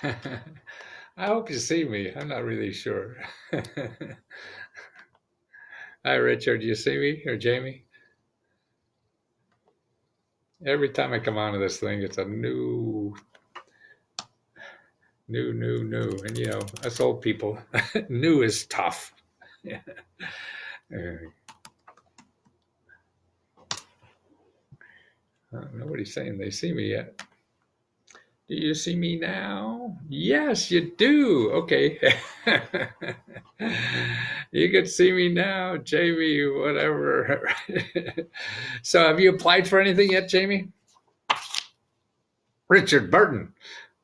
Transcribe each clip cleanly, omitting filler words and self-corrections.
I hope you see me. I'm not really sure. Hi, Richard. Do you see me or Jamie? Every time I come onto this thing, it's a new. And us old people, new is tough. Yeah. Nobody's saying they see me yet. Do you see me now? Yes, you do. Okay. You can see me now, Jamie, whatever. So have you applied for anything yet, Jamie? Richard Burton.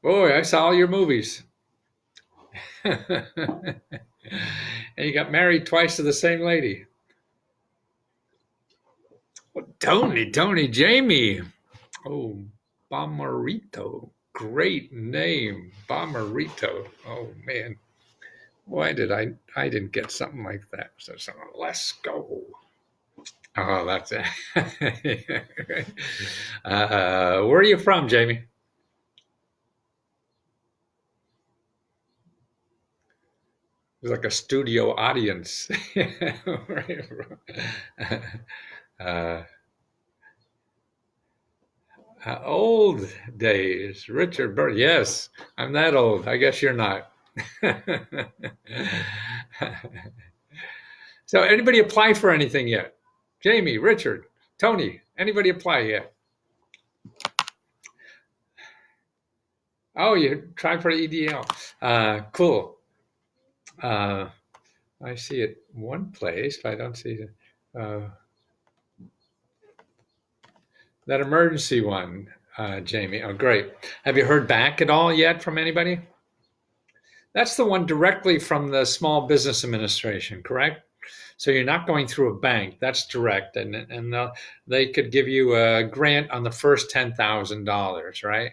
Boy, I saw all your movies. And you got married twice to the same lady. Oh, Tony, Jamie. Oh, Bomarito. Great name, Bomarito. Oh, man. Why did I didn't get something like that? So Lesko. Oh, that's it. Where are you from, Jamie? It's like a studio audience. uh, Old days, Richard Burton. Yes, I'm that old. I guess you're not. So, anybody apply for anything yet? Jamie, Richard, Tony, anybody apply yet? Oh, you tried for the EDL. Cool. I see it one place, but I don't see that emergency one, Jamie. Oh, great. Have you heard back at all yet from anybody? That's the one directly from the Small Business Administration, correct? So you're not going through a bank. That's direct, and they could give you a grant on the first $10,000, right?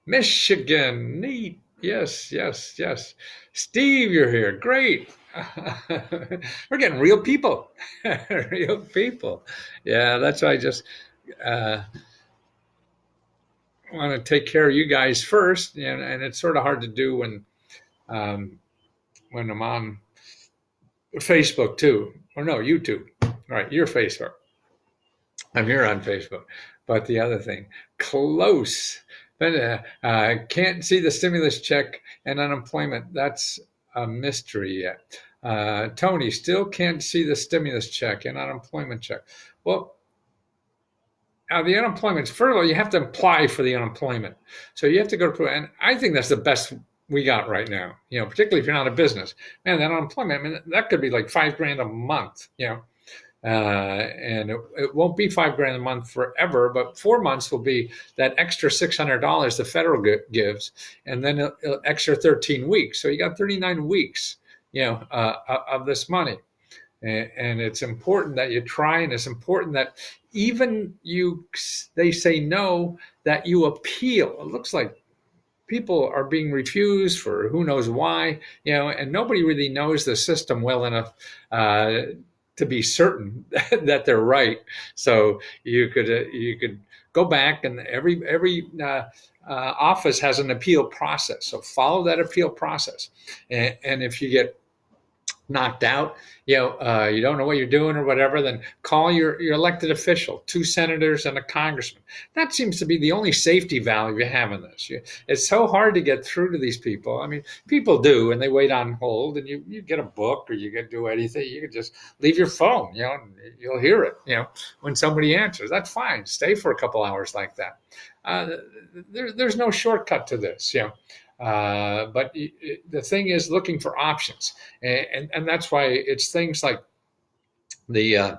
Michigan, neat. Yes. Steve, you're here. Great. We're getting real people. Real people. Yeah, that's why I just uh, want to take care of you guys first, and it's sort of hard to do um, when I'm on Facebook too, or no, YouTube. Right, you're Facebook. I'm here on Facebook. But the other thing, close. But can't see the stimulus check and unemployment. That's a mystery yet. Tony still can't see the stimulus check and unemployment check. Well, the unemployment's first of all, you have to apply for the unemployment. So you have to go to, and I think that's the best we got right now. Particularly if you're not a business, man, that unemployment, I mean, that could be like $5,000 a month. And it won't be $5,000 a month forever, but 4 months will be that extra $600 the federal gives, and then extra 13 weeks. So you got 39 weeks, of this money. And it's important that you try, and it's important that even they say no, that you appeal. It looks like people are being refused for who knows why, and nobody really knows the system well enough to be certain that they're right. So you could go back, and every office has an appeal process. So follow that appeal process, and if you get knocked out, you don't know what you're doing or whatever, then call your elected official, 2 senators and a congressman. That seems to be the only safety valve you have in this. It's so hard to get through to these people. I mean, people do, and they wait on hold, and you get a book, or you can do anything. You can just leave your phone, and you'll hear it, when somebody answers. That's fine. Stay for a couple hours like that. There's no shortcut to this, but the thing is looking for options, and that's why it's things like the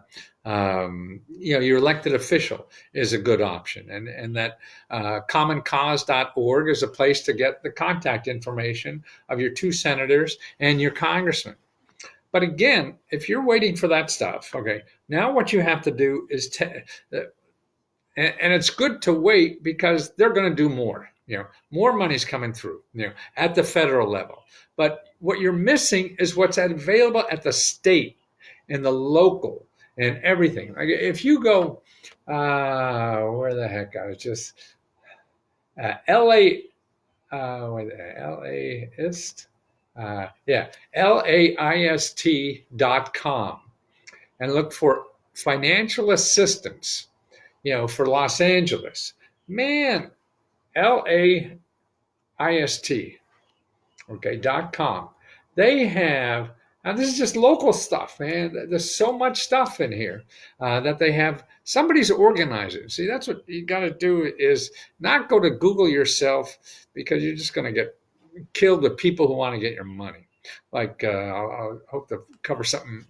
your elected official is a good option, and that commoncause.org is a place to get the contact information of your 2 senators and your congressman. But again, if you're waiting for that stuff, okay, now what you have to do is and it's good to wait, because they're going to do more. More money's coming through, at the federal level. But what you're missing is what's available at the state and the local and everything. Like if you go, where the heck I was just LA, LAist, yeah, LAIST.com, and look for financial assistance, for Los Angeles. Man, LAIST, .com. They have, now this is just local stuff, man. There's so much stuff in here that they have. Somebody's organizing. See, that's what you got to do, is not go to Google yourself, because you're just going to get killed with people who want to get your money. Like, I'll hope to cover something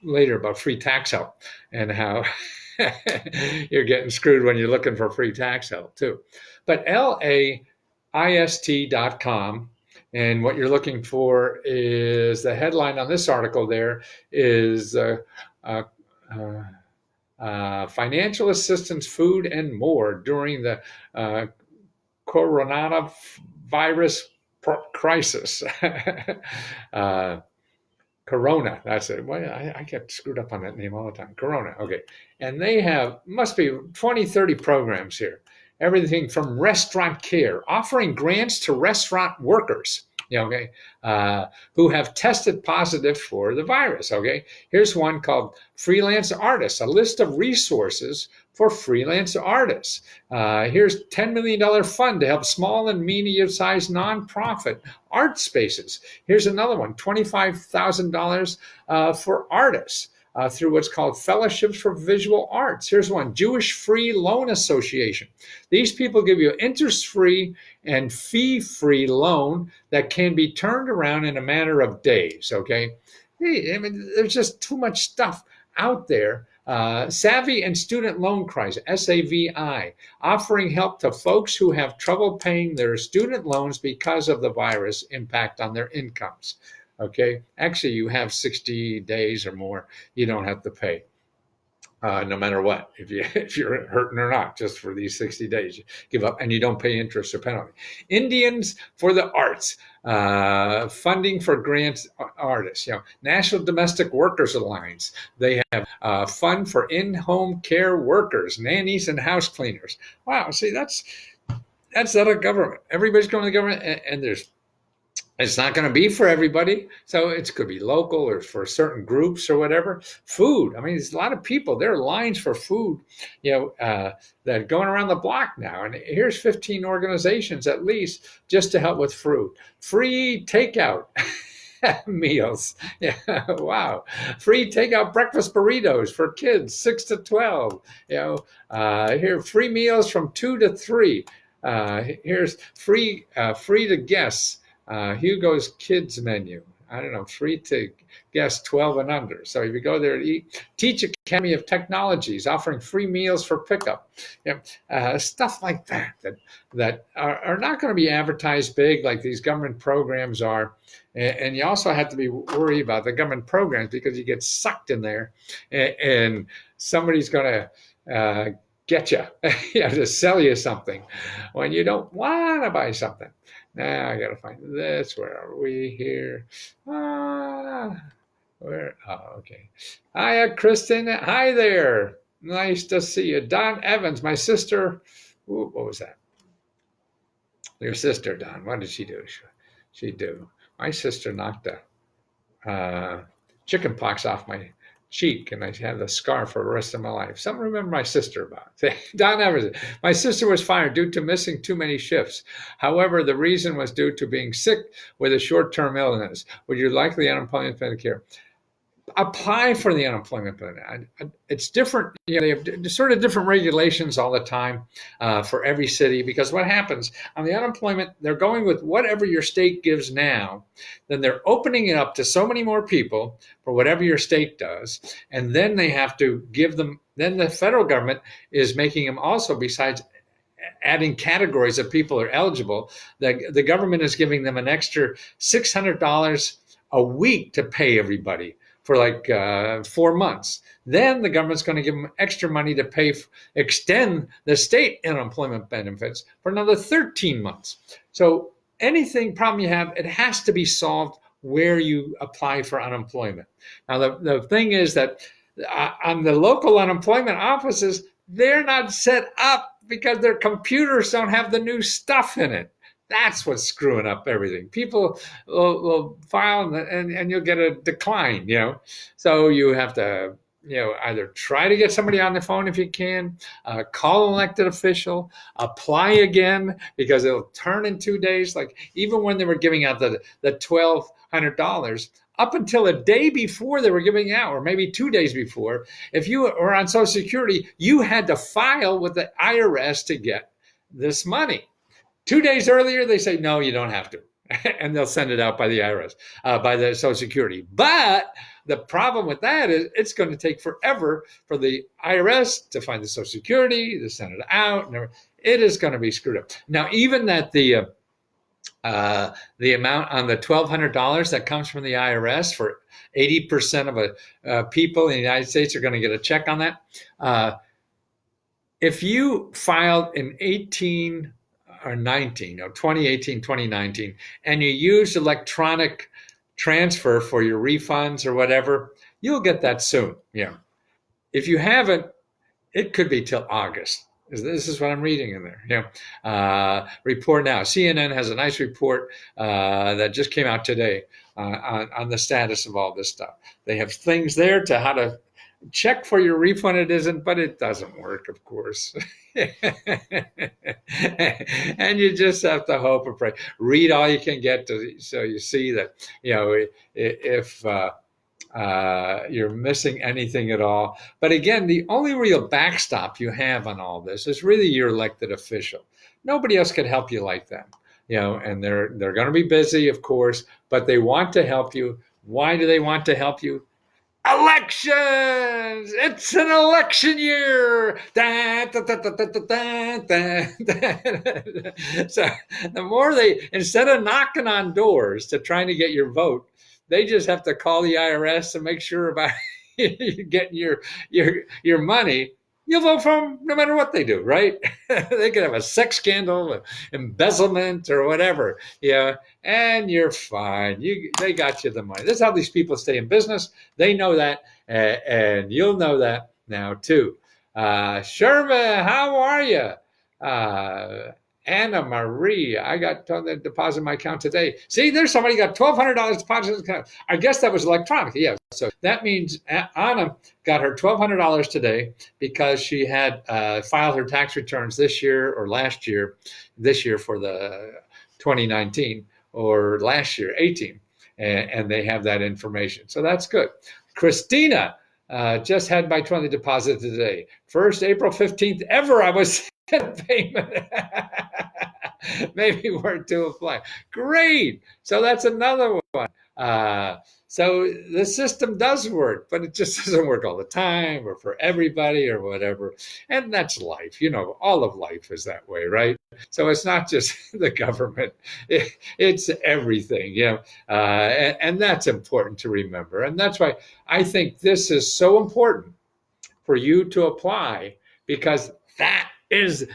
later about free tax help and how you're getting screwed when you're looking for free tax help too. But LAIST.com. And what you're looking for is, the headline on this article there is financial assistance, food, and more during the coronavirus crisis. Corona, that's it. Well, I get screwed up on that name all the time. Corona, okay. And they have, must be 20, 30 programs here. Everything from restaurant care, offering grants to restaurant workers, who have tested positive for the virus, okay? Here's one called Freelance Artists, a list of resources for freelance artists. Here's $10 million fund to help small and medium-sized nonprofit art spaces. Here's another one, $25,000 for artists. Through what's called Fellowships for Visual Arts. Here's one, Jewish Free Loan Association. These people give you interest-free and fee-free loan that can be turned around in a matter of days, okay? Hey, I mean, there's just too much stuff out there. Savvy and Student Loan Crisis, SAVI, offering help to folks who have trouble paying their student loans because of the virus impact on their incomes. Okay, actually, you have 60 days or more, you don't have to pay, no matter what, if you're hurting or not, just for these 60 days, you give up, and you don't pay interest or penalty. Indians for the Arts, funding for grants artists, National Domestic Workers Alliance, they have fund for in-home care workers, nannies and house cleaners. Wow, see, that's not a government. Everybody's going to the government, and it's not going to be for everybody. So it could be local or for certain groups or whatever. Food. I mean, there's a lot of people. There are lines for food, that are going around the block now. And here's 15 organizations at least just to help with food. Free takeout meals. Yeah, wow. Free takeout breakfast burritos for kids 6 to 12. Here, free meals from 2 to 3. Here's free to guests. Hugo's Kids Menu. I don't know, free to guests 12 and under. So if you go there to eat, Teach Academy of Technologies, offering free meals for pickup. Stuff like that are not going to be advertised big like these government programs are. And you also have to be worried about the government programs, because you get sucked in there and somebody's going to get you, to sell you something when you don't want to buy something. Now I got to find this. Where are we here? Where? Oh, okay. Hiya, Kristen. Hi there. Nice to see you. Don Evans, my sister. Ooh, what was that? Your sister, Don. What did she do? She do. My sister knocked the chicken pox off my cheek, and I had the scar for the rest of my life. Something to remember my sister about. Don Evers, my sister was fired due to missing too many shifts. However, the reason was due to being sick with a short-term illness. Would you like the unemployment benefit? Apply for the unemployment benefit. It's different. They have sort of different regulations all the time for every city, because what happens on the unemployment, they're going with whatever your state gives now. Then they're opening it up to so many more people for whatever your state does. And then they have to give them, then the federal government is making them also, besides adding categories of people who are eligible, the government is giving them an extra $600 a week to pay everybody for like 4 months. Then the government's going to give them extra money to extend the state unemployment benefits for another 13 months. So anything problem you have, it has to be solved where you apply for unemployment. Now, the thing is that on the local unemployment offices, they're not set up because their computers don't have the new stuff in it. That's what's screwing up everything. People will file and you'll get a decline, So you have to, either try to get somebody on the phone if you can, call an elected official, apply again because it'll turn in 2 days. Like even when they were giving out the $1,200, up until a day before they were giving out, or maybe 2 days before, if you were on Social Security, you had to file with the IRS to get this money. 2 days earlier, they say, no, you don't have to. And they'll send it out by the IRS, by the Social Security. But the problem with that is it's going to take forever for the IRS to find the Social Security, to send it out. And it is going to be screwed up. Now, even that the amount on the $1,200 that comes from the IRS for 80% of people in the United States are going to get a check on that. If you filed in 18 or 19, 2018, 2019, and you used electronic transfer for your refunds or whatever, you'll get that soon. Yeah. If you haven't, it could be till August. This is what I'm reading in there. Report now. CNN has a nice report that just came out today on the status of all this stuff. They have things there to how to check for your refund. It isn't, but it doesn't work, of course. And you just have to hope and pray. Read all you can get so you see that, if you're missing anything at all. But again, the only real backstop you have on all this is really your elected official. Nobody else can help you like that. And they're going to be busy, of course, but they want to help you. Why do they want to help you? Elections! It's an election year! So the more instead of knocking on doors to trying to get your vote, they just have to call the IRS and make sure about getting your money. You'll vote for them no matter what they do, right? They could have a sex scandal, embezzlement, or whatever, and you're fine. They got you the money. This is how these people stay in business. They know that, and you'll know that now too. Sherma, how are you? Anna Marie, I got told to deposit my account today. See, there's somebody got $1,200 deposited in the account. I guess that was electronic. Yeah. So that means Anna got her $1,200 today because she had filed her tax returns this year or last year, this year for the 2019 or last year, 18. And they have that information. So that's good. Christina just had my 20 deposit today. First April 15th ever I was payment. Maybe we're to apply. Great. So that's another one. So the system does work, but it just doesn't work all the time or for everybody or whatever. And that's life. All of life is that way, right? So it's not just the government. It's everything, and that's important to remember. And that's why I think this is so important for you to apply, because that is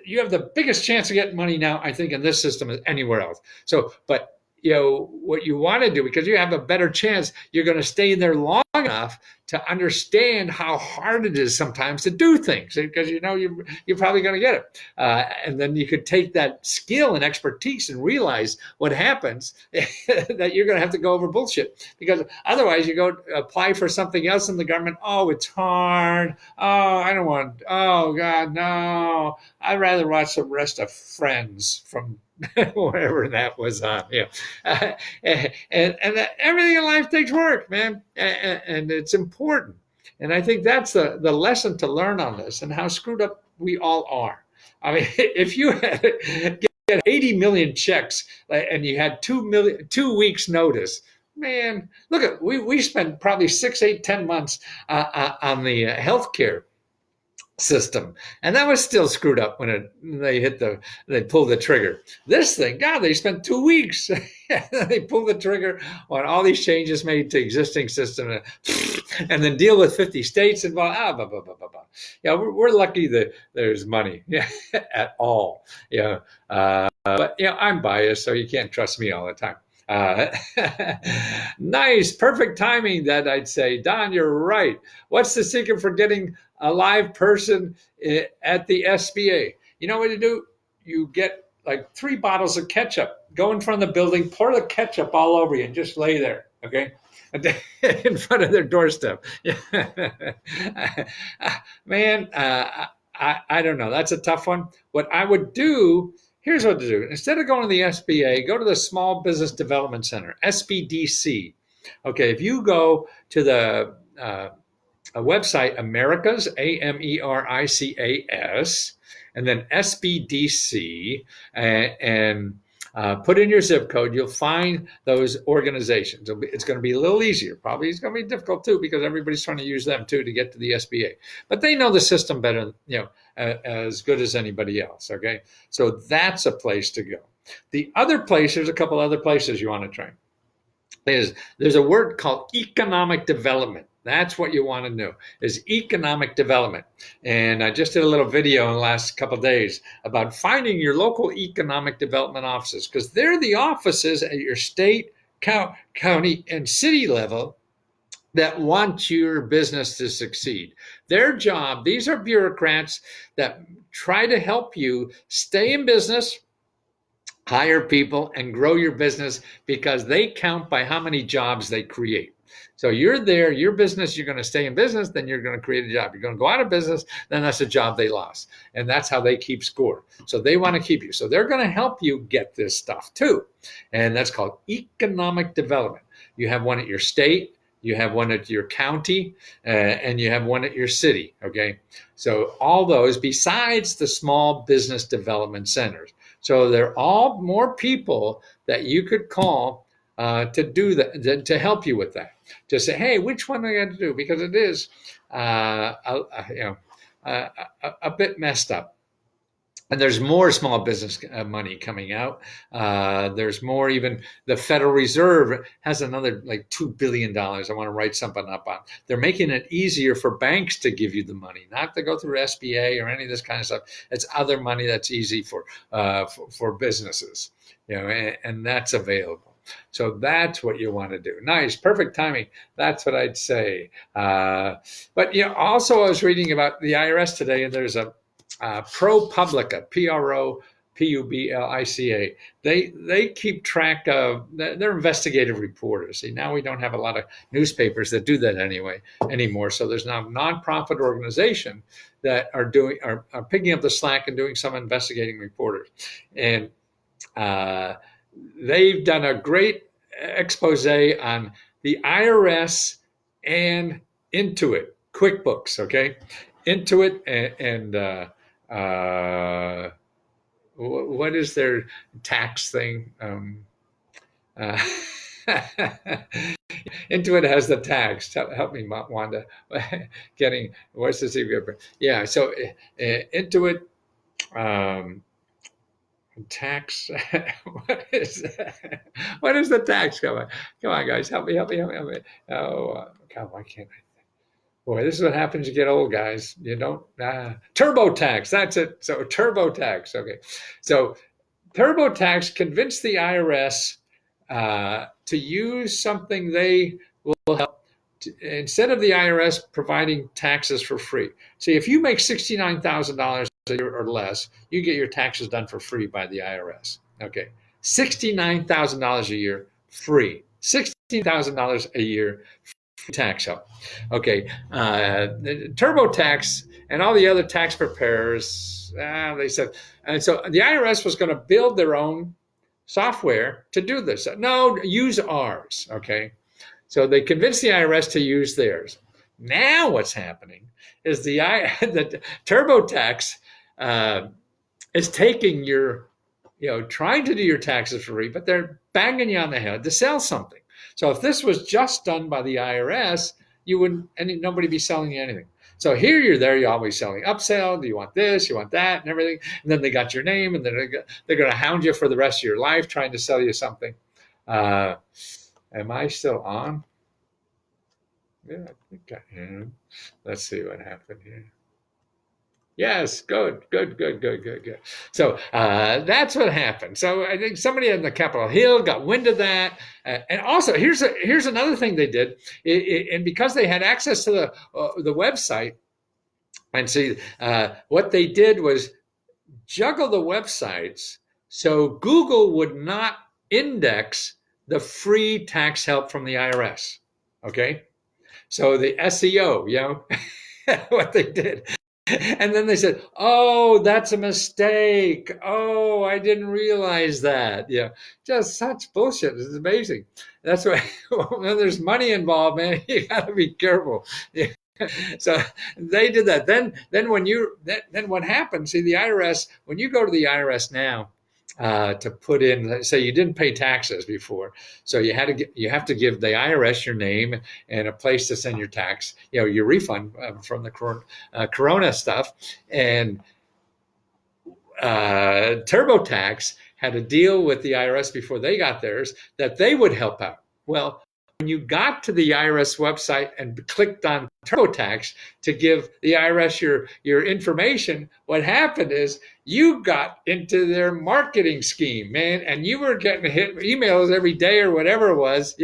you have the biggest chance of getting money now, I think, in this system as anywhere else. So, but what you want to do, because you have a better chance, you're going to stay there long enough to understand how hard it is sometimes to do things, because you're probably going to get it, and then you could take that skill and expertise and realize what happens that you're going to have to go over bullshit, because otherwise you go apply for something else in the government. Oh, it's hard. Oh, I don't want. Oh God, no. I'd rather watch the rest of Friends from whatever that was on. And everything in life takes work, man, and it's important. And I think that's the lesson to learn on this, and how screwed up we all are. I mean, if you get 80 million checks and you had 2 weeks notice, man, look at we spent probably 6, 8, 10 months on the healthcare system, and that was still screwed up when they pulled the trigger. This thing, God, they spent 2 weeks. They pulled the trigger on all these changes made to existing system, and then deal with 50 states involved. Blah, blah, blah, blah, blah. We're lucky that there's money at all. But I'm biased, so you can't trust me all the time. Uh, nice, perfect timing. That I'd say, Don, you're right. What's the secret for getting a live person at the SBA? You know what you do? You get like 3 bottles of ketchup. Go in front of the building, pour the ketchup all over you, and just lay there. Okay. In front of their doorstep. Man, I don't know. That's a tough one. What I would do, here's what to do. Instead of going to the SBA, go to the Small Business Development Center, SBDC. Okay, if you go to the website Americas, AMERICAS, and then SBDC, and put in your zip code, you'll find those organizations. It's going to be a little easier. Probably it's going to be difficult too because everybody's trying to use them too to get to the SBA. But they know the system better, as good as anybody else. Okay, so that's a place to go. The other place, there's a couple other places you want to try. There's a word called economic development. That's what you want to know is economic development. And I just did a little video in the last couple of days about finding your local economic development offices because they're the offices at your state, county, and city level that want your business to succeed. Their job, these are bureaucrats that try to help you stay in business, hire people, and grow your business because they count by how many jobs they create. So you're there, your business, you're going to stay in business, then you're going to create a job. You're going to go out of business, then that's a job they lost. And that's how they keep score. So they want to keep you. So they're going to help you get this stuff too. And that's called economic development. You have one at your state, you have one at your county, and you have one at your city. Okay. So all those besides the small business development centers. So they're all more people that you could call to do that, to help you with that. To say, hey, which one do I got to do? Because it is, a bit messed up. And there's more small business money coming out. There's more. Even the Federal Reserve has another like $2 billion. I want to write something up on. They're making it easier for banks to give you the money, not to go through SBA or any of this kind of stuff. It's other money that's easy for businesses, and that's available. So that's what you want to do. Nice, perfect timing. That's what I'd say. But also I was reading about the IRS today, and there's a ProPublica, ProPublica. They keep track of. They're investigative reporters. See, now we don't have a lot of newspapers that do that anymore. So there's now a nonprofit organization that are picking up the slack and doing some investigating reporters, and they've done a great expose on the IRS and Intuit, QuickBooks, okay? Intuit and what is their tax thing? Intuit has the tax. Help me, Wanda. What's the secret? Yeah, so Intuit. Tax. What is that? What is the tax? Come on, guys, help me. Oh, God, why can't I? Boy, this is what happens. You get old, guys. You don't. TurboTax. That's it. So TurboTax. Okay, so TurboTax convinced the IRS to use something they will help. Instead of the IRS providing taxes for free. See, if you make $69,000 a year or less, you get your taxes done for free by the IRS. Okay, $69,000 a year, free. $16,000 a year, free tax help. Okay, the TurboTax and all the other tax preparers, they said, and so the IRS was going to build their own software to do this. No, use ours. Okay. So they convinced the IRS to use theirs. Now what's happening is the TurboTax is taking your, trying to do your taxes for free, but they're banging you on the head to sell something. So if this was just done by the IRS, you wouldn't, nobody be selling you anything. So here you're always selling upsell. Do you want this? You want that, and everything. And then they got your name, and then they're going to hound you for the rest of your life trying to sell you something. Am I still on? Yeah, I think I am. Let's see what happened here. Yes, good. So that's what happened. So I think somebody on the Capitol Hill got wind of that, and also here's another thing they did, and because they had access to the website, and see what they did was juggle the websites so Google would not index the free tax help from the IRS. Okay, so the SEO, what they did. And then they said, "Oh, that's a mistake. Oh, I didn't realize that." Yeah, just such bullshit. It's amazing. That's why when there's money involved, man, you got to be careful. Yeah. So they did that. Then then what happens? See, the IRS, when you go to the IRS now to put in, say you didn't pay taxes before, so you have to give the IRS your name and a place to send your tax, your refund from the Corona stuff, and TurboTax had a deal with the IRS before they got theirs that they would help out. Well, when you got to the IRS website and clicked on TurboTax to give the IRS your information, what happened is you got into their marketing scheme, man, and you were getting hit emails every day or whatever it was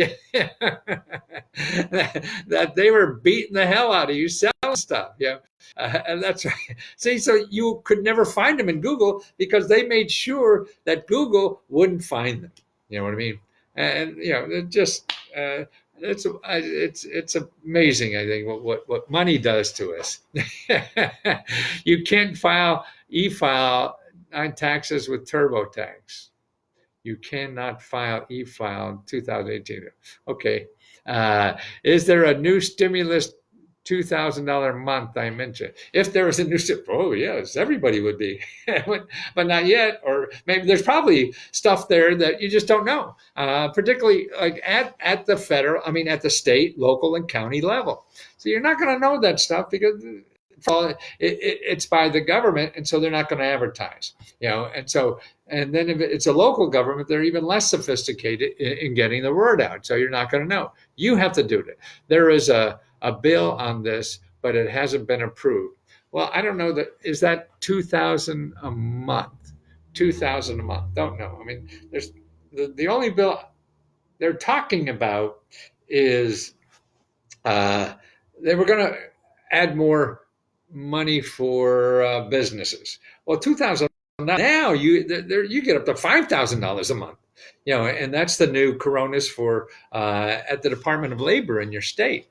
that they were beating the hell out of you selling stuff. Yeah. And that's right. See, so you could never find them in Google because they made sure that Google wouldn't find them. You know what I mean? And it just it's amazing. I think what money does to us. You can't e-file on taxes with TurboTax. You cannot file e-file in 2018. Okay. Is there a new stimulus $2,000 a month I mentioned? If there was a new, oh yes, everybody would be, but not yet. Or maybe there's probably stuff there that you just don't know, particularly like at the federal, at the state, local, and county level. So you're not going to know that stuff because it's by the government, and so they're not going to advertise. And then if it's a local government, they're even less sophisticated in getting the word out. So you're not going to know. You have to do it. There is a bill on this, but it hasn't been approved. Well, I don't know is that 2,000 a month? 2,000 a month? Don't know. There's the only bill they're talking about is they were going to add more money for businesses. Well, 2,000 now you get up to $5,000 a month, and that's the new Coronas for at the Department of Labor in your state.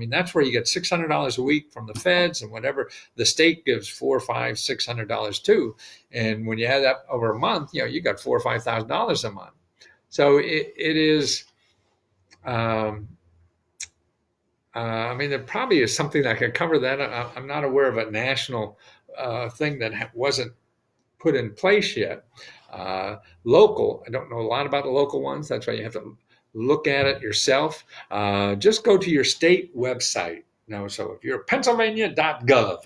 That's where you get $600 a week from the feds, and whatever the state gives $400, $500, $600 too. And when you add that over a month, you got $4,000 or $5,000 a month. So it is. There probably is something that can cover that. I'm not aware of a national thing that wasn't put in place yet. Local, I don't know a lot about the local ones. That's why you have to look at it yourself. Just go to your state website. So if you're Pennsylvania.gov,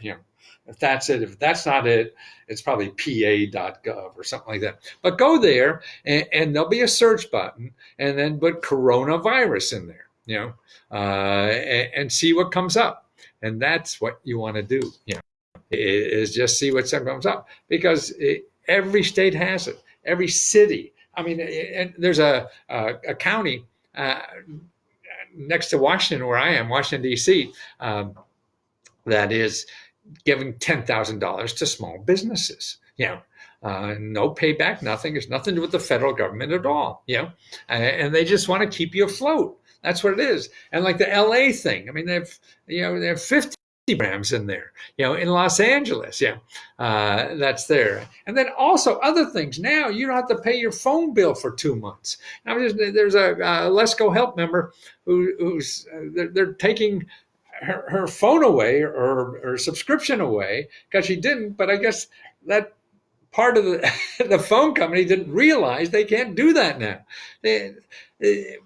if that's it, if that's not it, it's probably pa.gov or something like that. But go there, and there'll be a search button, and then put coronavirus in there. And see what comes up. And that's what you want to do, is just see what comes up, because every state has it, every city. And there's a county next to Washington, where I am, Washington, D.C., that is giving $10,000 to small businesses, no payback, nothing. There's nothing to do with the federal government at all, and they just want to keep you afloat. That's what it is. And like the LA thing, they have 50 programs in there, in Los Angeles. That's there. And then also other things. Now you don't have to pay your phone bill for 2 months. There's a Lesko help member who's they're taking her phone away, or subscription away, because she didn't. But I guess that part of the phone company didn't realize they can't do that now.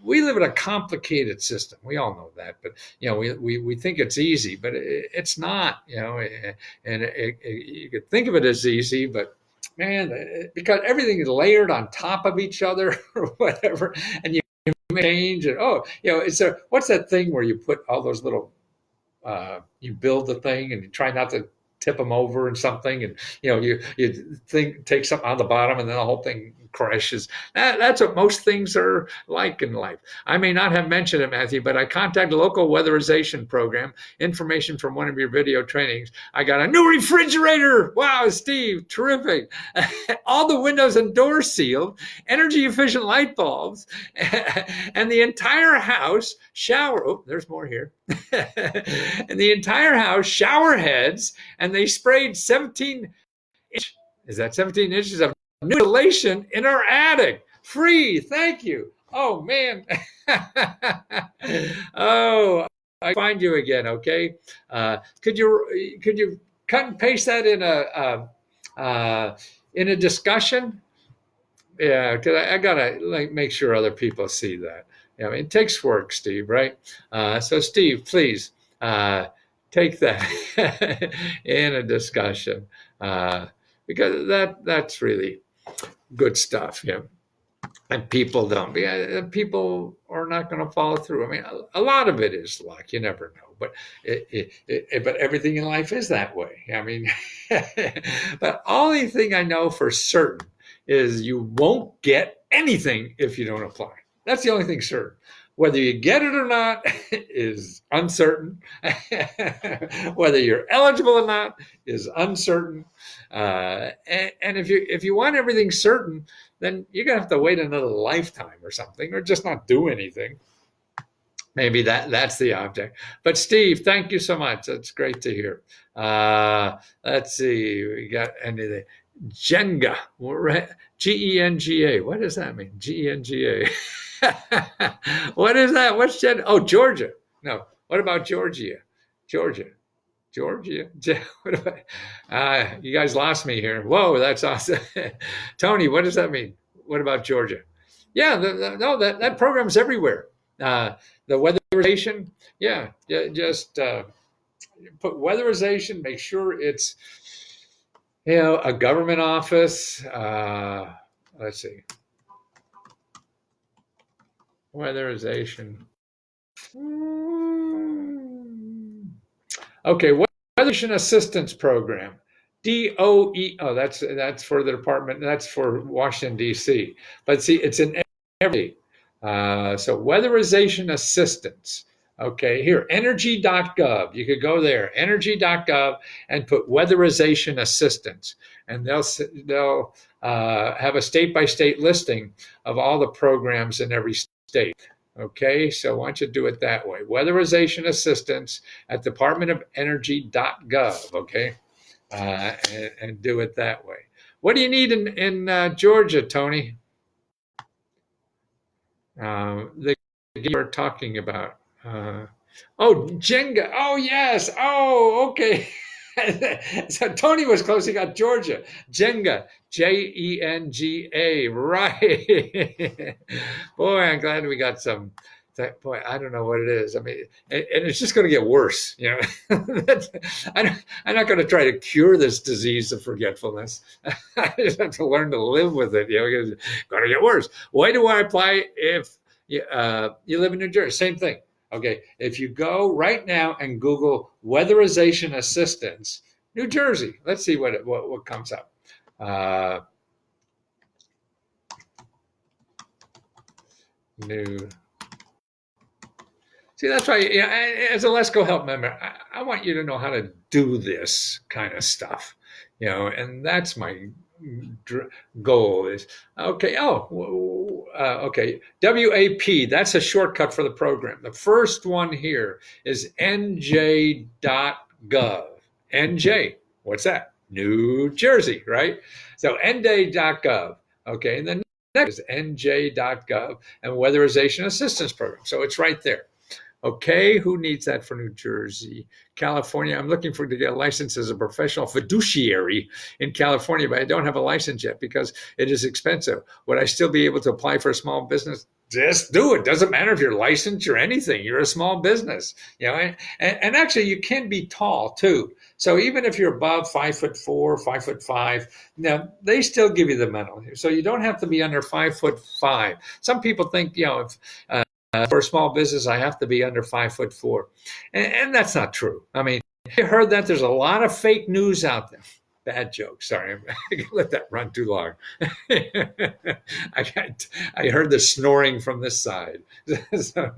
We live in a complicated system. We all know that, but we think it's easy, but it's not. And you could think of it as easy, but man, because everything is layered on top of each other or whatever, and you change it. What's that thing where you put all those little, you build the thing and you try not to tip them over and something, and you take something on the bottom, and then the whole thing crashes. That's what most things are like in life. I may not have mentioned it, Matthew, but I contacted a local weatherization program. Information from one of your video trainings. I got a new refrigerator. Wow, Steve, terrific. All the windows and doors sealed, energy efficient light bulbs, and the entire house shower. Oh, there's more here. And the entire house shower heads, and they sprayed 17 inches of new insulation in our attic. Free. Thank you. Oh, man. Oh, I find you again. Okay. Could you cut and paste that in a discussion? Yeah, because I gotta make sure other people see that. I mean, it takes work, Steve, right? So, Steve, please take that in a discussion because that's really good stuff. And people don't. People are not going to follow through. I mean, a lot of it is luck. You never know. But but everything in life is that way. I mean, but only thing I know for certain is you won't get anything if you don't apply. That's the only thing certain. Whether you get it or not is uncertain. Whether you're eligible or not is uncertain. And if you want everything certain, then you're going to have to wait another lifetime or something, or just not do anything. Maybe that's the object. But Steve, thank you so much. That's great to hear. Let's see. We got anything. Jenga. Genga. What does that mean? Genga. What is that? What's Gen? Oh, Georgia. No. What about Georgia? Georgia. What about, you guys lost me here. Whoa, that's awesome. Tony, what does that mean? What about Georgia? Yeah, that program's everywhere. The weatherization, yeah, just put weatherization. Make sure it's a government office. Let's see, weatherization. Okay, Weatherization Assistance Program, DOE. Oh, that's for the department. That's for Washington D.C. But see, it's in every. So Weatherization Assistance. Okay, here, energy.gov. You could go there, energy.gov, and put Weatherization Assistance, and they'll have a state-by-state listing of all the programs in every state. Okay, so why don't you do it that way? Weatherization Assistance at departmentofernergy.gov, okay, and do it that way. What do you need in Georgia, Tony? The game we're talking about. Oh, Jenga. Oh, yes. Oh, okay. So Tony was close. He got Georgia. Jenga. Jenga. Right. Boy, I'm glad we got some. Boy, I don't know what it is. I mean, and it's just going to get worse. I'm not going to try to cure this disease of forgetfulness. I just have to learn to live with it. It's going to get worse. Why do I apply if you live in New Jersey? Same thing. Okay, if you go right now and Google Weatherization Assistance, New Jersey, let's see what comes up. See, that's why, as a Lesko Help member, I want you to know how to do this kind of stuff, and that's my goal is, okay, okay, WAP, that's a shortcut for the program. The first one here is NJ.gov. NJ, what's that? New Jersey, right? So NJ.gov, okay, and then next is NJ.gov and Weatherization Assistance Program. So it's right there. Okay, who needs that for New Jersey? California, I'm looking to get a license as a professional fiduciary in California, but I don't have a license yet because it is expensive. Would I still be able to apply for a small business? Just do it. Doesn't matter if you're licensed or anything. You're a small business, and actually you can be tall too. So even if you're above 5'4", 5'5", now they still give you the medal. So you don't have to be under 5'5". Some people think, if for a small business, I have to be under 5'4", and that's not true. I mean, You heard that there's a lot of fake news out there. Bad joke. Sorry, I let that run too long. I heard the snoring from this side. So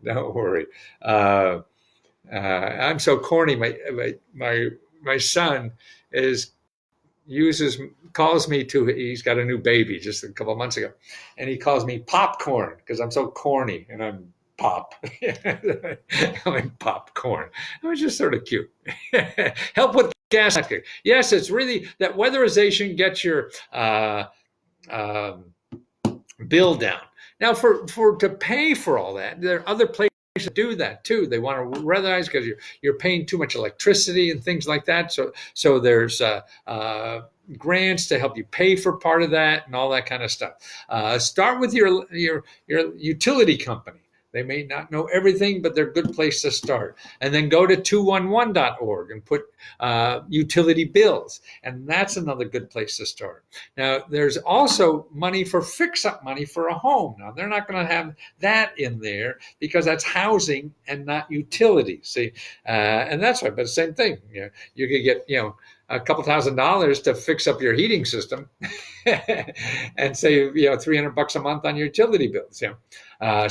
don't worry. I'm so corny. My son is uses calls me to. He's got a new baby just a couple of months ago, and he calls me popcorn because I'm so corny and I'm pop. I'm popcorn. It was just sort of cute. Help with gas. Yes, it's really that weatherization gets your um, bill down. Now, for to pay for all that, there are other places to do that too. They want to weatherize because you're paying too much electricity and things like that. So there's grants to help you pay for part of that and all that kind of stuff. Start with your utility company. They may not know everything, but they're a good place to start. And then go to 211.org and put utility bills. And that's another good place to start. Now, there's also money for fix-up money for a home. Now, they're not going to have that in there because that's housing and not utilities. See, and that's right. But same thing. You could get, a couple $1,000s to fix up your heating system and save, $300 a month on your utility bills.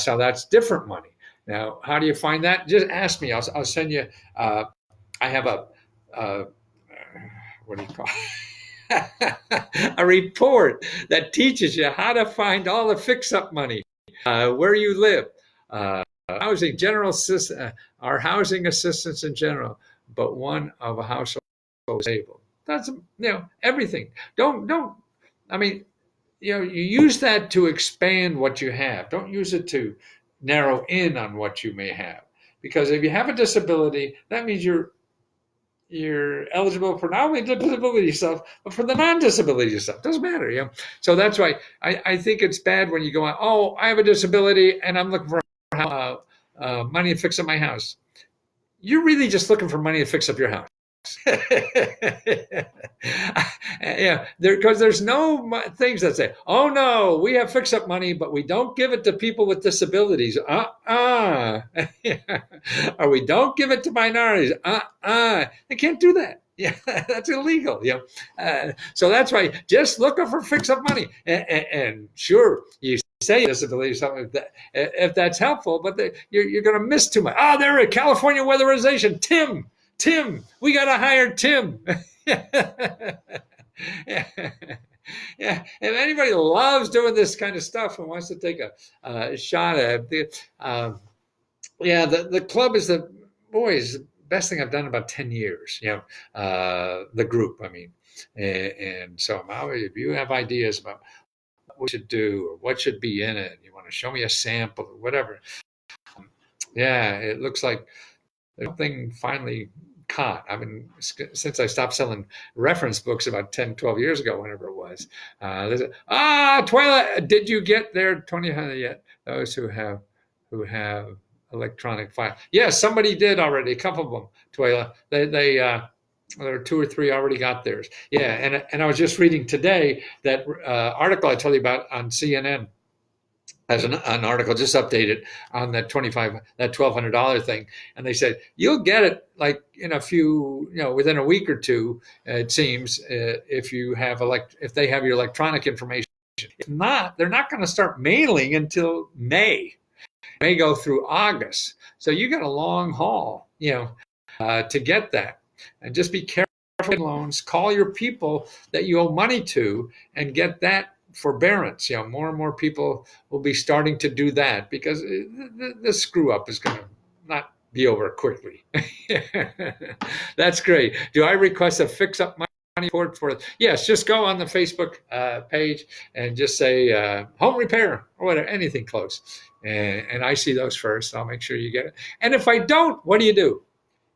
So that's different money. Now, how do you find that? Just ask me. I'll send you. I have what do you call it? A report that teaches you how to find all the fix-up money, where you live, housing, our housing assistance in general, but one of a household disabled. That's everything. Don't. I mean, you use that to expand what you have. Don't use it to narrow in on what you may have. Because if you have a disability, that means you're eligible for not only disability stuff, but for the non-disability stuff. Doesn't matter, So that's why I think it's bad when you go on, oh, I have a disability and I'm looking for money to fix up my house. You're really just looking for money to fix up your house. Because there's no things that say, oh no, we have fix-up money, but we don't give it to people with disabilities. Or we don't give it to minorities. They can't do that. Yeah, that's illegal. So that's why just looking for fix-up money. And sure, you say disability, something like that, if that's helpful, but you're going to miss too much. There is California weatherization. Tim, we got to hire Tim. Yeah. If anybody loves doing this kind of stuff and wants to take a shot at it, the club is the best thing I've done in about 10 years. The group, I mean, and so I'm always, if you have ideas about what we should do or what should be in it, you want to show me a sample or whatever. It looks like there's something finally caught. I mean, since I stopped selling reference books about 10, 12 years ago, whenever it was, Twyla, did you get there 20 yet? Those who have electronic file. Yes, somebody did already, a couple of them, Twyla. There are 2 or 3 already got theirs. Yeah, and I was just reading today that article I told you about on CNN. As an article just updated on that $1,200 thing, and they said you'll get it like in a few, within a week or two. It seems if they have your electronic information. If not, they're not going to start mailing until May. May go through August, so you got a long haul, to get that. And just be careful with loans. Call your people that you owe money to and get that forbearance. More and more people will be starting to do that because the screw up is going to not be over quickly. That's great. Do I request a fix up money report for it? Yes, just go on the Facebook page and just say home repair or whatever, anything close. And I see those first. I'll make sure you get it. And if I don't, what do?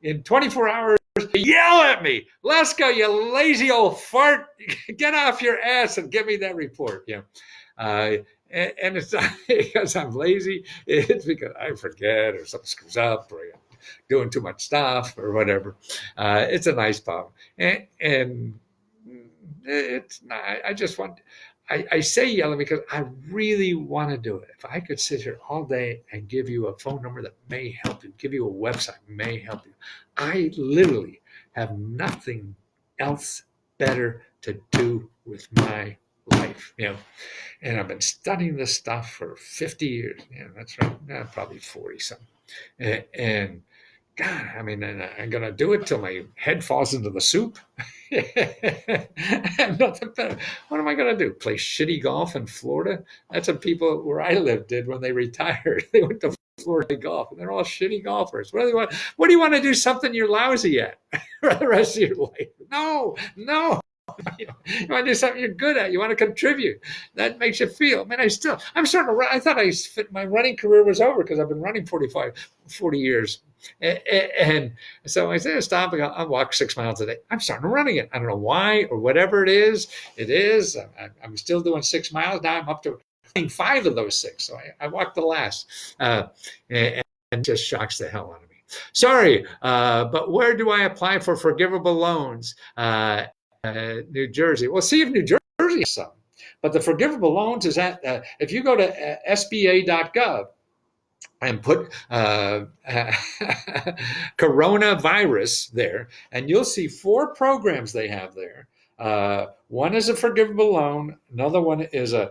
In 24 hours, yell at me, Lesko, you lazy old fart, get off your ass and give me that report. And it's not because I'm lazy, it's because I forget or something screws up or I'm doing too much stuff or whatever. It's a nice problem. And it's not, I say yellow because I really want to do it. If I could sit here all day and give you a phone number that may help you, give you a website may help you, I literally have nothing else better to do with my life, And I've been studying this stuff for 50 years. That's right, probably 40 something. And God, I mean, and I'm going to do it till my head falls into the soup. I have nothing better. What am I going to do? Play shitty golf in Florida? That's what people where I lived did when they retired. They went to Florida to play golf, and they're all shitty golfers. What do you want to do something you're lousy at for the rest of your life? No. You want to do something you're good at. You want to contribute. That makes you feel. I mean, I'm starting to run. I thought my running career was over because I've been running 40 years. And so I said, stop. I'll walk 6 miles a day. I'm starting to run again. I don't know why or whatever it is. I'm still doing 6 miles. Now I'm up to 5 of those 6. So I walked the last. And it just shocks the hell out of me. Sorry, but where do I apply for forgivable loans? New Jersey. Well, see if New Jersey has some. But the forgivable loans is at, if you go to SBA.gov and put coronavirus there, and you'll see 4 programs they have there. One is a forgivable loan. Another one is a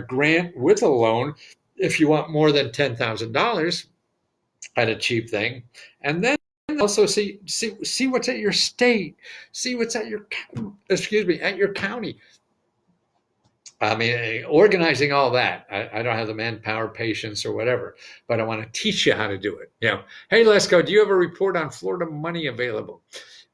grant with a loan if you want more than $10,000 at a cheap thing. And then also see what's at your state, see what's at your county. I mean, organizing all that. I don't have the manpower, patience, or whatever, but I want to teach you how to do it. Hey, Lesko, do you have a report on Florida money available?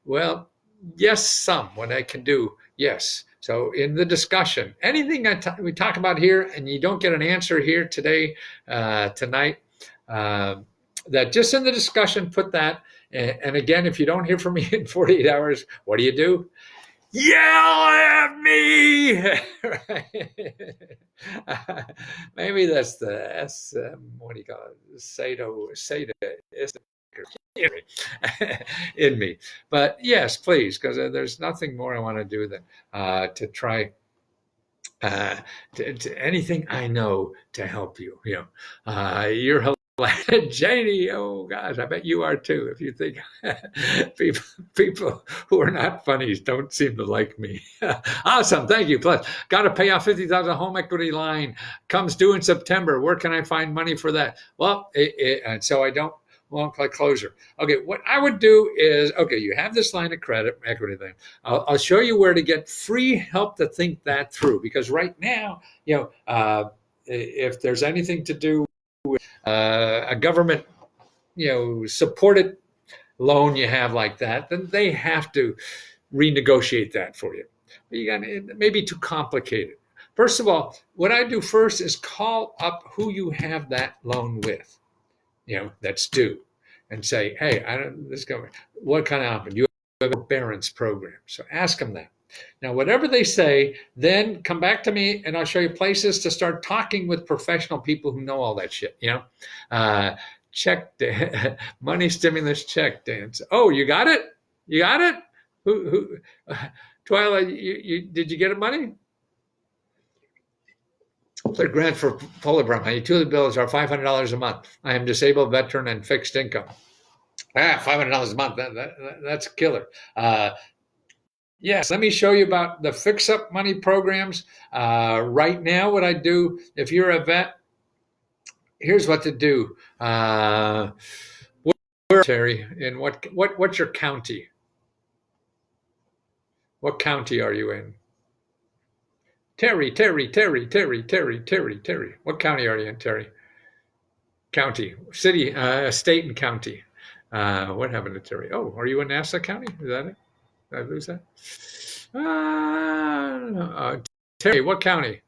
Well, yes, some. What I can do, yes. So in the discussion, anything we talk about here, and you don't get an answer here today, tonight, that just in the discussion, put that. And again, if you don't hear from me in 48 hours, what do? Yell at me! Maybe that's the what do you call it? Sado in me. But yes, please, because there's nothing more I want to do than to try to anything I know to help you. You're Janie, oh gosh, I bet you are too. If you think people who are not funnies don't seem to like me. Awesome, thank you. Plus, got to pay off $50,000 home equity line. Comes due in September. Where can I find money for that? Well, and so I don't want like closure. Okay, what I would do is, you have this line of credit equity thing. I'll show you where to get free help to think that through. Because right now, if there's anything to do a government, supported loan you have like that, then they have to renegotiate that for you. It may be too complicated. First of all, what I do first is call up who you have that loan with, that's due, and say, hey, what kind of offer? Do you have a forbearance program? So ask them that. Now, whatever they say, then come back to me and I'll show you places to start talking with professional people who know all that shit, check money stimulus check dance. Oh, you got it? You got it? Who Twyla, did you get it money? The grant for Polygram. My utility bills are $500 a month. I am disabled, veteran, and fixed income. $500 a month. That's a killer. Yes, let me show you about the fix-up money programs. Right now, what I do, if you're a vet, here's what to do. Where, Terry, in what's your county? What county are you in? Terry. What county are you in, Terry? County, city, state, and county. What happened to Terry? Oh, are you in Nassau County? Is that it? Did I lose that? Terry, what county?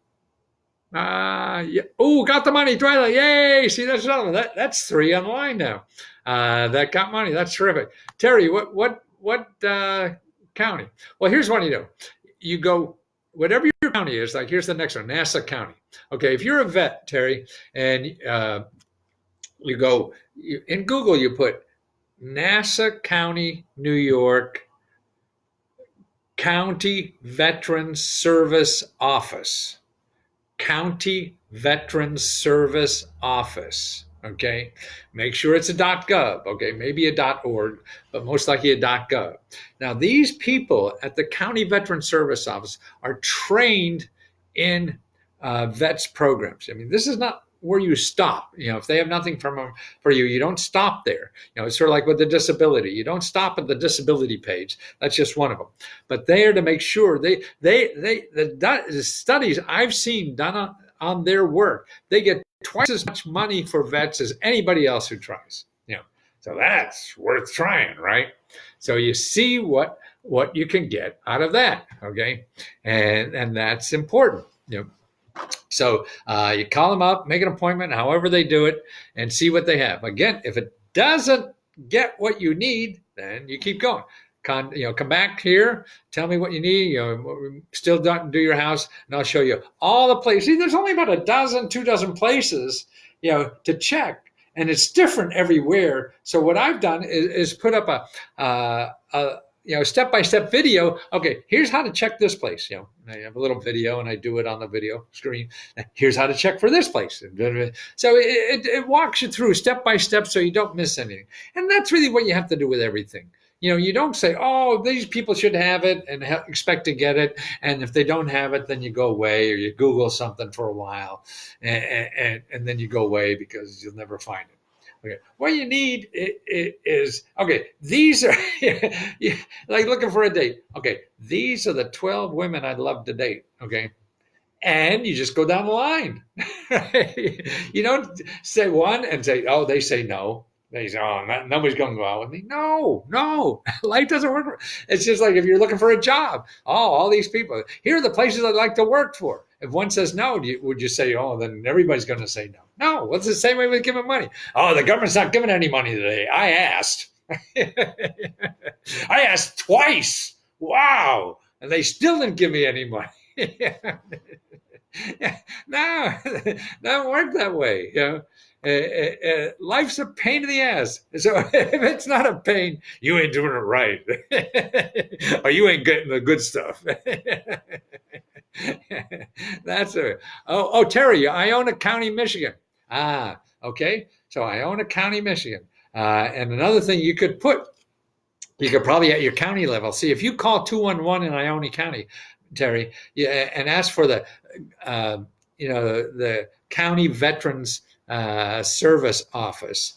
Yeah. Oh, got the money, Twilight. Yay! See, that's that's 3 on the line now. That got money. That's terrific. Terry, what county? Well, here's what you do. You go, whatever your county is, like here's the next one, Nassau County. Okay, if you're a vet, Terry, and you go, in Google, you put Nassau County, New York, County Veterans Service Office. County Veterans Service Office. Okay, make sure it's a .gov. Okay, maybe a .org, but most likely a .gov. Now, these people at the County Veterans Service Office are trained in vets programs. I mean, this is not where you stop. If they have nothing for you, you don't stop there. It's sort of like with the disability. You don't stop at the disability page. That's just one of them. But they are to make sure the studies I've seen done on their work, they get twice as much money for vets as anybody else who tries. So that's worth trying, right? So you see what you can get out of that, okay? And that's important. So you call them up, make an appointment, however they do it, and see what they have. Again, if it doesn't get what you need, then you keep going. Come back here, tell me what you need. Still don't do your house, and I'll show you all the places. See, there's only about 2 dozen places, to check, and it's different everywhere. So what I've done is put up a step-by-step video. Okay, here's how to check this place. I have a little video and I do it on the video screen. Here's how to check for this place. So it walks you through step by step so you don't miss anything. And that's really what you have to do with everything. You don't say, oh, these people should have it and expect to get it. And if they don't have it, then you go away, or you Google something for a while and then you go away because you'll never find it. Okay. What you need is, okay, these are, like looking for a date. Okay, these are the 12 women I'd love to date, okay? And you just go down the line. You don't say one and say, oh, they say no. They say, oh, nobody's going to go out with me. No, life doesn't work. It's just like if you're looking for a job. Oh, all these people. Here are the places I'd like to work for. If one says no, would you say, oh, then everybody's going to say no? No, well, it's the same way with giving money. Oh, the government's not giving any money today. I asked. I asked twice. Wow. And they still didn't give me any money. No, doesn't work that way. Life's a pain in the ass. So if it's not a pain, you ain't doing it right. Or you ain't getting the good stuff. That's it. Oh, Terry, Iona County, Michigan. Okay. So Iona County, Michigan. And another thing you could probably at your county level, see if you call 211 in Iona County, Terry, and ask for the County Veterans Service Office.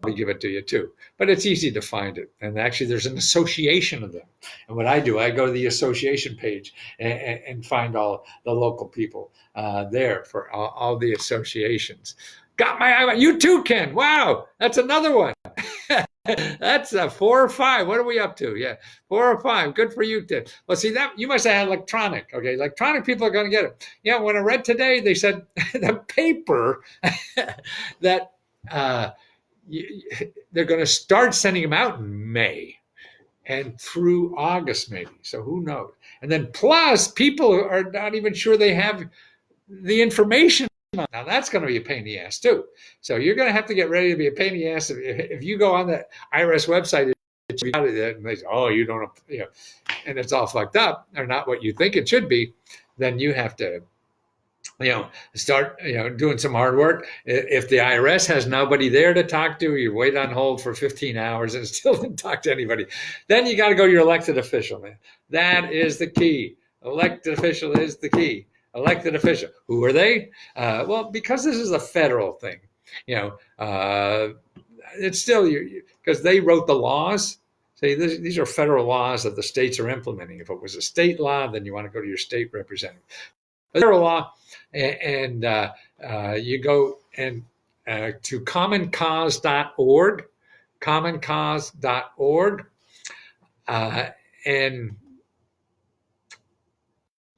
We give it to you too, but it's easy to find it. And actually, there's an association of them. And what I do, I go to the association page and find all the local people there for all the associations. Got my eye. You too, Ken. Wow, that's another one. That's 4 or 5. What are we up to? Yeah, 4 or 5. Good for you, Tim. Well, see, that you must have had electronic. Okay, electronic people are going to get it. Yeah, when I read today, they said the paper that they're going to start sending them out in May and through August maybe. So who knows? And then plus, people are not even sure they have the information. Now that's going to be a pain in the ass too. So you're going to have to get ready to be a pain in the ass if you go on the IRS website and they say, oh, you don't, and it's all fucked up or not what you think it should be. Then you have to, start, doing some hard work. If the IRS has nobody there to talk to, you wait on hold for 15 hours and still didn't talk to anybody. Then you got to go to your elected official, man. That is the key. Elected official is the key. Elected official. Who are they? Well, because this is a federal thing, it's still because they wrote the laws. See, these are federal laws that the states are implementing. If it was a state law, then you want to go to your state representative. But federal law, and you go and to commoncause.org, commoncause.org, and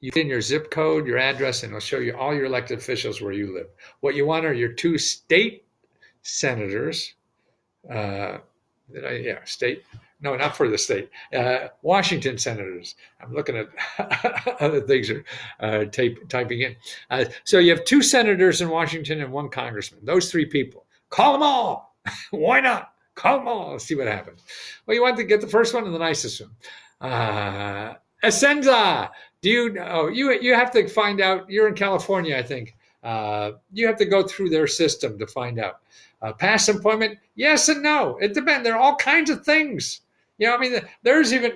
you put in your zip code, your address, and it'll show you all your elected officials where you live. What you want are your 2 state senators. State? No, not for the state. Washington senators. I'm looking at other things are typing in. So you have 2 senators in Washington and 1 congressman. Those 3 people. Call them all. Why not? Call them all. See what happens. Well, you want to get the first one and the nicest one. Essenza, do you know? You have to find out. You're in California, I think. You have to go through their system to find out. Past employment, yes and no. It depends. There are all kinds of things. I mean, there's even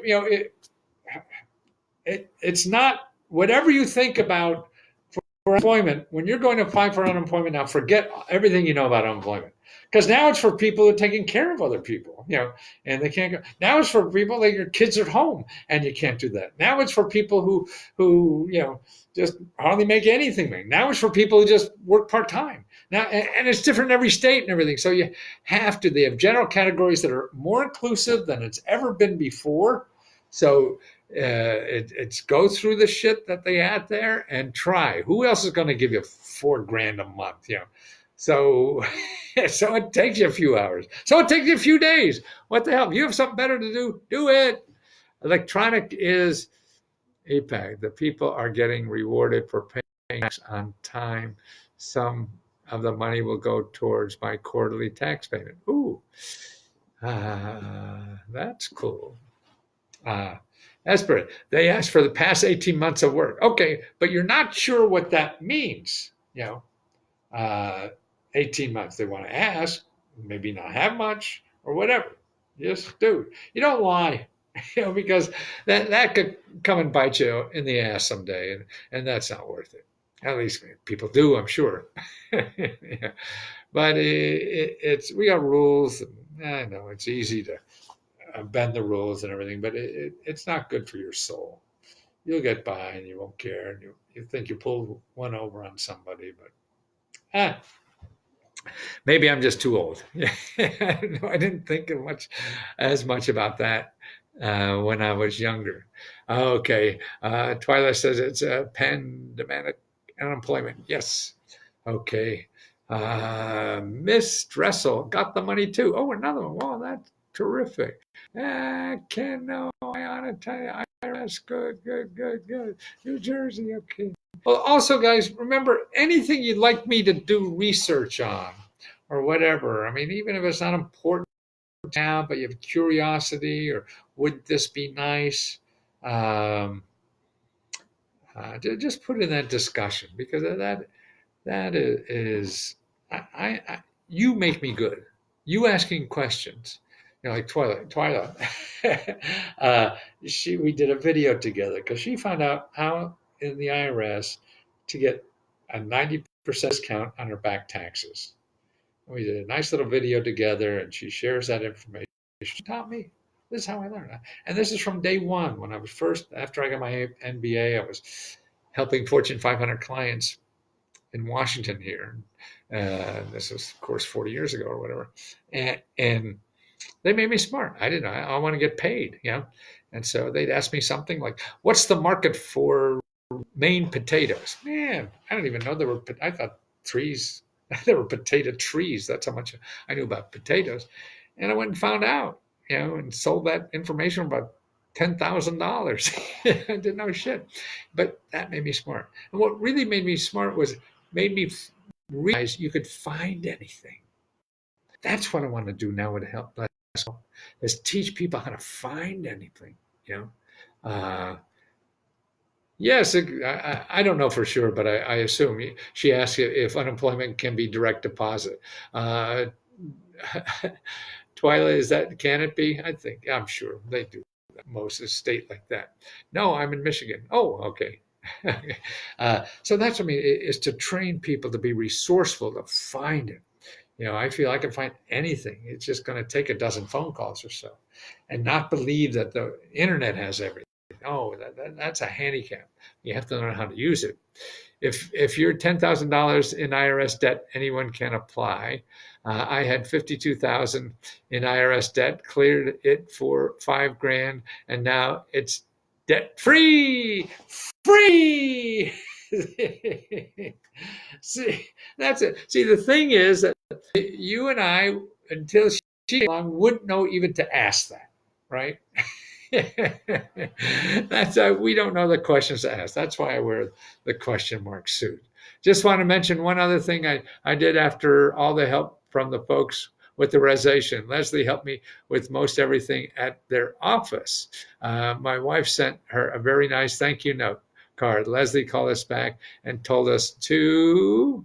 it's not whatever you think about for unemployment. When you're going to apply for unemployment now, forget everything you know about unemployment, because now it's for people who are taking care of other people, and they can't go. Now it's for people like your kids are home and you can't do that. Now it's for people who just hardly make anything. Now it's for people who just work part time. Now, and it's different in every state and everything. So they have general categories that are more inclusive than it's ever been before. So it's go through the shit that they had there and try. Who else is going to give you $4,000 a month? So it takes you a few hours. So it takes you a few days. What the hell? If you have something better to do, do it. Electronic is APAC. The people are getting rewarded for paying tax on time. Some of the money will go towards my quarterly tax payment. Ooh, that's cool. Desperate. They asked for the past 18 months of work. Okay, but you're not sure what that means. 18 months. They want to ask, maybe not have much or whatever. Just do. You don't lie, because that could come and bite you in the ass someday, and that's not worth it. At least people do, I'm sure. Yeah. But we got rules. I know it's easy to bend the rules and everything, but it's not good for your soul. You'll get by and you won't care, and you think you pulled one over on somebody, but maybe I'm just too old. I didn't think as much about that when I was younger. Okay, Twyla says it's a pandemic unemployment. Yes. Okay. Miss Dressel got the money too. Oh, another one. Wow, that's terrific. Ken, no, I ought to tell you, IRS, good. New Jersey, okay. Well, also, guys, remember, anything you'd like me to do research on or whatever, I mean, even if it's not important now, but you have curiosity or would this be nice, just put in that discussion, because that is you make me good. You asking questions. Like Twyla, we did a video together because she found out how in the IRS to get a 90% discount on her back taxes. We did a nice little video together, and she shares that information. She taught me. This is how I learned. And this is from day one. When I was after I got my MBA, I was helping Fortune 500 clients in Washington here. This was, of course, 40 years ago or whatever. And they made me smart. I didn't know. I want to get paid, And so they'd ask me something like, what's the market for Maine potatoes? Man, I don't even know I thought trees, there were potato trees. That's how much I knew about potatoes. And I went and found out, and sold that information for about $10,000. I didn't know shit. But that made me smart. And what really made me smart made me realize you could find anything. That's what I want to do now with help. Is teach people how to find anything. Yes, I don't know for sure, but I assume she asked if unemployment can be direct deposit. Twyla, can it be? I'm sure they do that. Most of the state like that. No, I'm in Michigan. Oh, okay. So that's what I mean, is to train people to be resourceful, to find it. I feel I can find anything. It's just going to take a dozen phone calls or so, and not believe that the internet has everything. Oh, that's a handicap. You have to learn how to use it. If you're $10,000 in IRS debt, anyone can apply. I had $52,000 in IRS debt, cleared it for $5,000, and now it's debt free. See, that's it. See, the thing is that you and I, until she came along, wouldn't know even to ask that, right? That's we don't know the questions to ask. That's why I wear the question mark suit. Just want to mention one other thing I did after all the help from the folks with the reservation. Leslie helped me with most everything at their office. My wife sent her a very nice thank you note card. Leslie called us back and told us to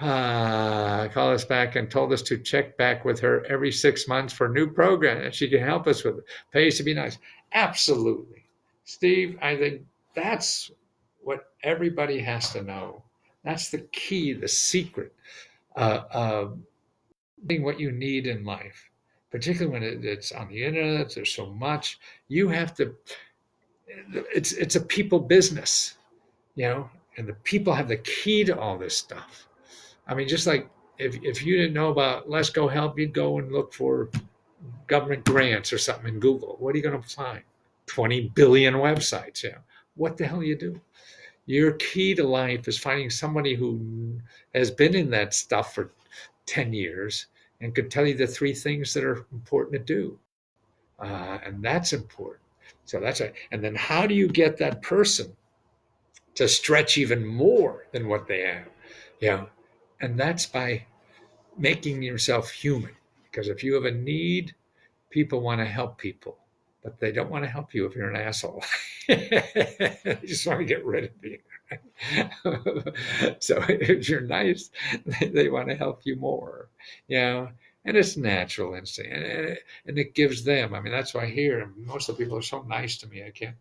call us back and told us to check back with her every 6 months for a new program and she can help us with it. Pays to be nice. Absolutely. Steve, I think that's what everybody has to know. That's the key, the secret of getting what you need in life, particularly when it's on the internet. There's so much. You have to, it's a people business, and the people have the key to all this stuff. I mean, just like if you didn't know about Lesko Help, you'd go and look for government grants or something in Google. What are you going to find? 20 billion websites. What the hell do you do? Your key to life is finding somebody who has been in that stuff for 10 years and could tell you the 3 things that are important to do. And that's important. So that's right. And then how do you get that person to stretch even more than what they have? And that's by making yourself human. Because if you have a need, people want to help people, but they don't want to help you if you're an asshole. They just want to get rid of you. So if you're nice, they want to help you more. And it's natural instinct, and it gives them. I mean, that's why here most of the people are so nice to me. I can't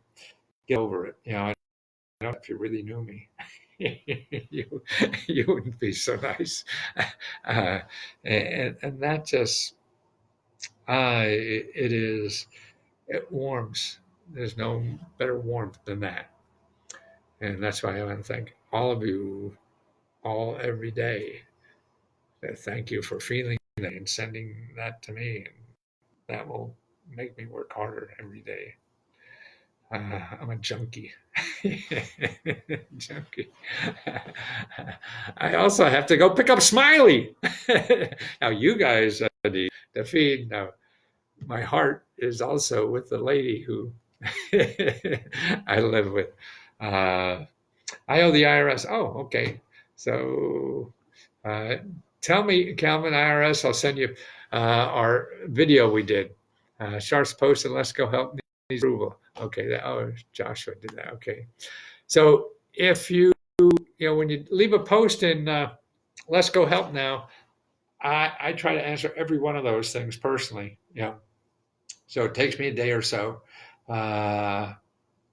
get over it. I don't know if you really knew me. you wouldn't be so nice. And that just it warms. There's no better warmth than that. And that's why I want to thank all of you all every day. Thank you for feeling that and sending that to me. And that will make me work harder every day. I'm a junkie. Junkie. I also have to go pick up Smiley. Now, you guys need to feed. Now, my heart is also with the lady who I live with. I owe the IRS. Oh, okay. So tell me, Calvin, IRS, I'll send you our video we did. Sharps posted, Lesko Help needs approval. Okay. Joshua did that. Okay. So if when you leave a post in Lesko Help now, I try to answer every one of those things personally. So it takes me a day or so.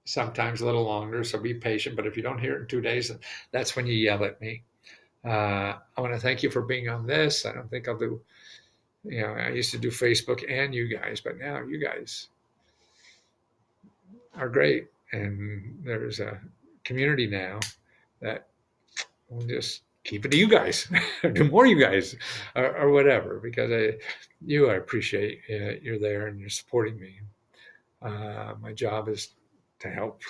Sometimes a little longer, so be patient. But if you don't hear it in 2 days, that's when you yell at me. I want to thank you for being on this. I don't think I'll do, I used to do Facebook and you guys, but now you guys are great. And there's a community now that will just keep it to you guys, or do more you guys, or whatever, because I appreciate you're there and you're supporting me. My job is to help.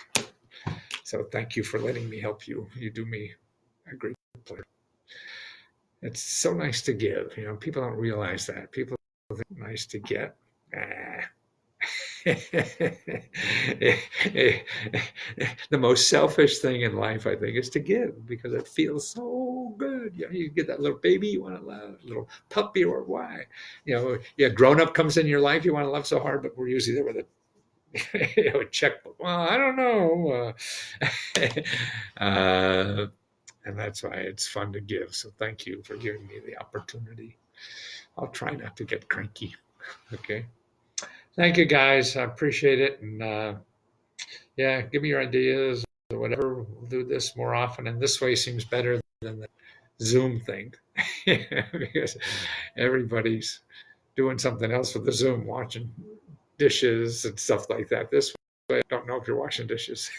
So thank you for letting me help you. You do me a great pleasure. It's so nice to give. People don't realize that. People think it's nice to get. The most selfish thing in life, I think, is to give, because it feels so good. You get that little baby you want to love, little puppy, or why. Grown up comes in your life you want to love so hard, but we're usually there with a a checkbook. Well, I don't know. And that's why it's fun to give. So thank you for giving me the opportunity. I'll try not to get cranky. Okay. Thank you, guys. I appreciate it. And give me your ideas or whatever. We'll do this more often. And this way seems better than the Zoom thing. Because everybody's doing something else with the Zoom, watching dishes and stuff like that. This way, I don't know if you're washing dishes.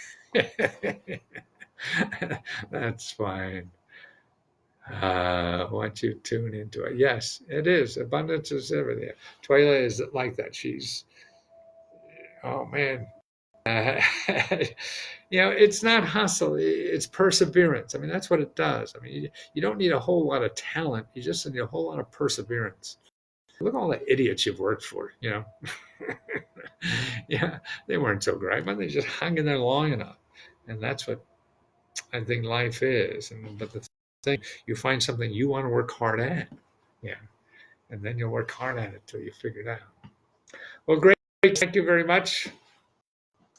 That's fine. Once you tune into it. Yes, it is. Abundance is everything. Twyla is like that. She's, oh man. It's not hustle. It's perseverance. I mean, that's what it does. I mean, you don't need a whole lot of talent. You just need a whole lot of perseverance. Look at all the idiots you've worked for, they weren't so great, but they just hung in there long enough. And that's what I think life is. But the thing. You find something you want to work hard at. Yeah. And then you'll work hard at it till you figure it out. Well, great. Thank you very much.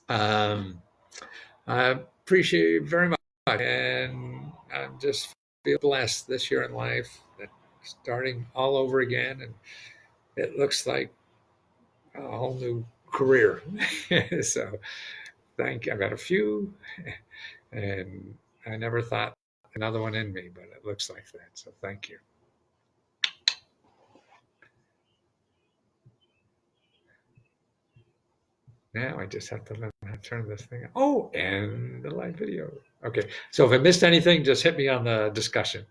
I appreciate you very much. And I'm just feel blessed this year in life that starting all over again. And it looks like a whole new career. So thank you. I've got a few, and I never thought another one in me, but it looks like that. So thank you. Now I just have to learn how to turn this thing on. Oh, and the live video. Okay. So if I missed anything, just hit me on the discussion.